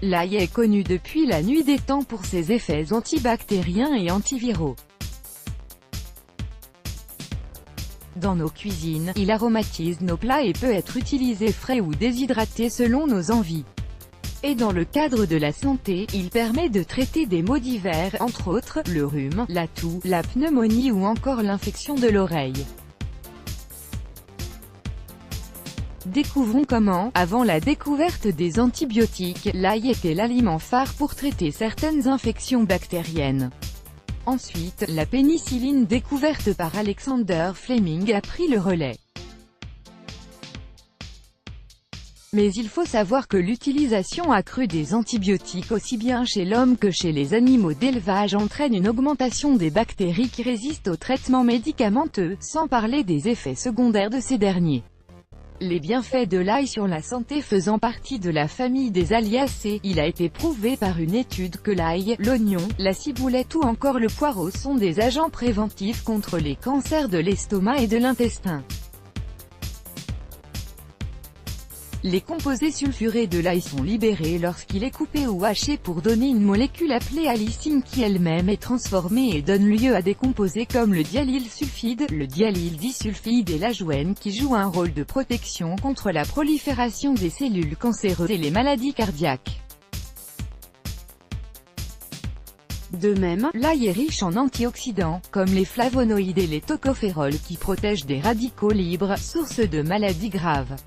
L'ail est connu depuis la nuit des temps pour ses effets antibactériens et antiviraux. Dans nos cuisines, il aromatise nos plats et peut être utilisé frais ou déshydraté selon nos envies. Et dans le cadre de la santé, il permet de traiter des maux divers, entre autres, le rhume, la toux, la pneumonie ou encore l'infection de l'oreille. Découvrons comment, avant la découverte des antibiotiques, l'ail était l'aliment phare pour traiter certaines infections bactériennes. Ensuite, la pénicilline découverte par Alexander Fleming a pris le relais. Mais il faut savoir que l'utilisation accrue des antibiotiques aussi bien chez l'homme que chez les animaux d'élevage entraîne une augmentation des bactéries qui résistent aux traitements médicamenteux, sans parler des effets secondaires de ces derniers. Les bienfaits de l'ail sur la santé faisant partie de la famille des aliacées, il a été prouvé par une étude que l'ail, l'oignon, la ciboulette ou encore le poireau sont des agents préventifs contre les cancers de l'estomac et de l'intestin. Les composés sulfurés de l'ail sont libérés lorsqu'il est coupé ou haché pour donner une molécule appelée allicine qui elle-même est transformée et donne lieu à des composés comme le dialylsulfide, le dialyldisulfide et l'ajoène qui jouent un rôle de protection contre la prolifération des cellules cancéreuses et les maladies cardiaques. De même, l'ail est riche en antioxydants, comme les flavonoïdes et les tocophérols qui protègent des radicaux libres, source de maladies graves.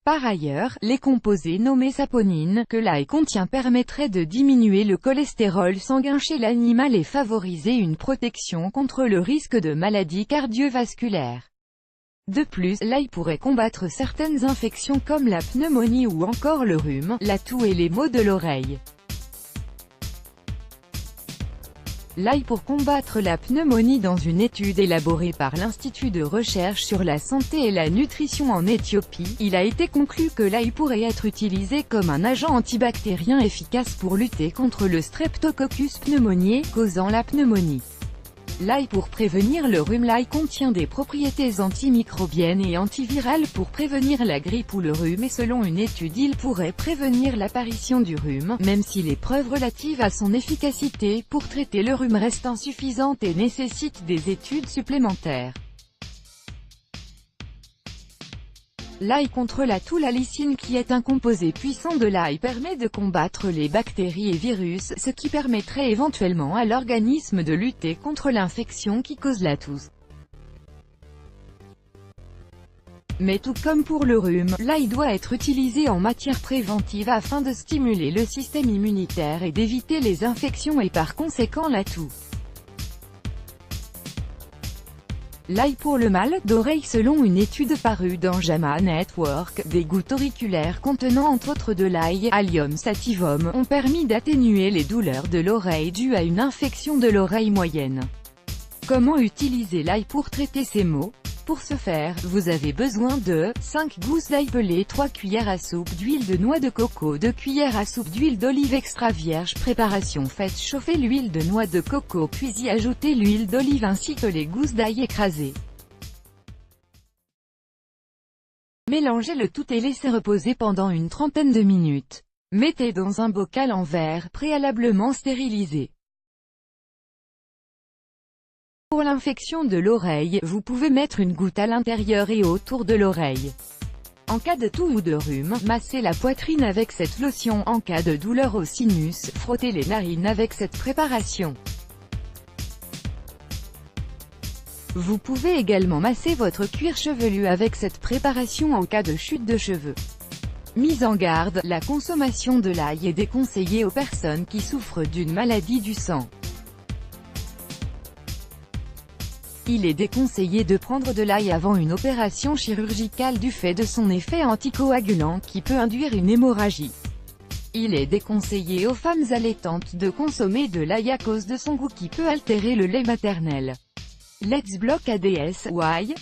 Par ailleurs, les composés nommés saponines, que l'ail contient permettraient de diminuer le cholestérol sanguin chez l'animal et favoriser une protection contre le risque de maladies cardiovasculaires. De plus, l'ail pourrait combattre certaines infections comme la pneumonie ou encore le rhume, la toux et les maux de l'oreille. L'ail pour combattre la pneumonie. Dans une étude élaborée par l'Institut de recherche sur la santé et la nutrition en Éthiopie, il a été conclu que l'ail pourrait être utilisé comme un agent antibactérien efficace pour lutter contre le Streptococcus pneumoniae, causant la pneumonie. L'ail pour prévenir le rhume. L'ail contient des propriétés antimicrobiennes et antivirales pour prévenir la grippe ou le rhume et selon une étude il pourrait prévenir l'apparition du rhume, même si les preuves relatives à son efficacité pour traiter le rhume restent insuffisantes et nécessitent des études supplémentaires. L'ail contre la toux. L'allicine qui est un composé puissant de l'ail permet de combattre les bactéries et virus, ce qui permettrait éventuellement à l'organisme de lutter contre l'infection qui cause la toux. Mais tout comme pour le rhume, l'ail doit être utilisé en matière préventive afin de stimuler le système immunitaire et d'éviter les infections et par conséquent la toux. L'ail pour le mal d'oreille. Selon une étude parue dans JAMA Network, des gouttes auriculaires contenant entre autres de l'ail, Allium sativum, ont permis d'atténuer les douleurs de l'oreille dues à une infection de l'oreille moyenne. Comment utiliser l'ail pour traiter ces maux? Pour ce faire, vous avez besoin de 5 gousses d'ail pelées, 3 cuillères à soupe d'huile de noix de coco, 2 cuillères à soupe d'huile d'olive extra vierge. Préparation: faites chauffer l'huile de noix de coco puis y ajoutez l'huile d'olive ainsi que les gousses d'ail écrasées. Mélangez le tout et laissez reposer pendant une trentaine de minutes. Mettez dans un bocal en verre, préalablement stérilisé. Pour l'infection de l'oreille, vous pouvez mettre une goutte à l'intérieur et autour de l'oreille. En cas de toux ou de rhume, massez la poitrine avec cette lotion. En cas de douleur au sinus, frottez les narines avec cette préparation. Vous pouvez également masser votre cuir chevelu avec cette préparation en cas de chute de cheveux. Mise en garde, la consommation de l'ail est déconseillée aux personnes qui souffrent d'une maladie du sang. Il est déconseillé de prendre de l'ail avant une opération chirurgicale du fait de son effet anticoagulant qui peut induire une hémorragie. Il est déconseillé aux femmes allaitantes de consommer de l'ail à cause de son goût qui peut altérer le lait maternel. Let's block ADS, why?